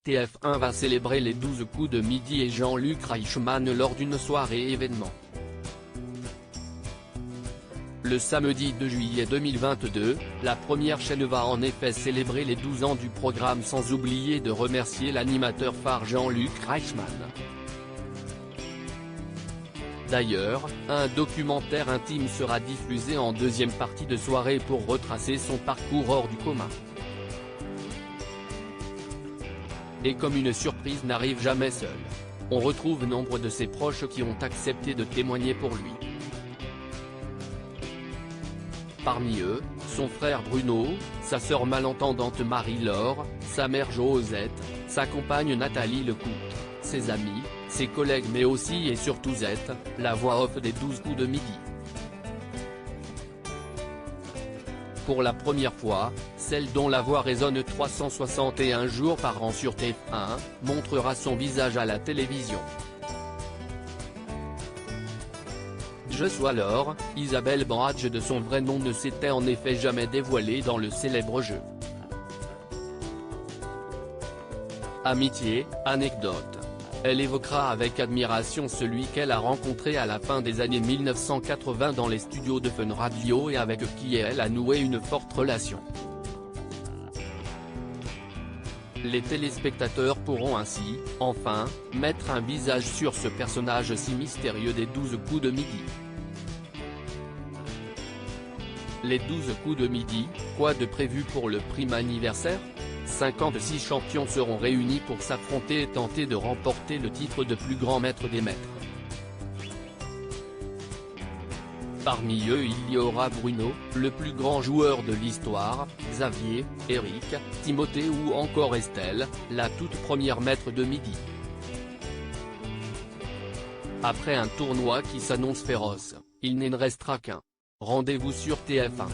TF1 va célébrer les 12 coups de midi et Jean-Luc Reichmann lors d'une soirée événement. Le samedi 2 juillet 2022, la première chaîne va en effet célébrer les 12 ans du programme sans oublier de remercier l'animateur phare Jean-Luc Reichmann. D'ailleurs, un documentaire intime sera diffusé en deuxième partie de soirée pour retracer son parcours hors du commun. Et comme une surprise n'arrive jamais seule, on retrouve nombre de ses proches qui ont accepté de témoigner pour lui. Parmi eux, son frère Bruno, sa sœur malentendante Marie-Laure, sa mère Josette, sa compagne Nathalie Lecoutre, ses amis, ses collègues mais aussi et surtout Zette, la voix off des 12 coups de midi. Pour la première fois, celle dont la voix résonne 361 jours par an sur TF1, montrera son visage à la télévision. Jusqu'alors, Isabelle Bradge de son vrai nom ne s'était en effet jamais dévoilée dans le célèbre jeu. Amitié, anecdote. Elle évoquera avec admiration celui qu'elle a rencontré à la fin des années 1980 dans les studios de Fun Radio et avec qui elle a noué une forte relation. Les téléspectateurs pourront ainsi, enfin, mettre un visage sur ce personnage si mystérieux des 12 coups de midi. Les 12 coups de midi, quoi de prévu pour le prime anniversaire ? 56 champions seront réunis pour s'affronter et tenter de remporter le titre de plus grand maître des maîtres. Parmi eux il y aura Bruno, le plus grand joueur de l'histoire, Xavier, Eric, Timothée ou encore Estelle, la toute première maître de midi. Après un tournoi qui s'annonce féroce, il n'en restera qu'un. Rendez-vous sur TF1.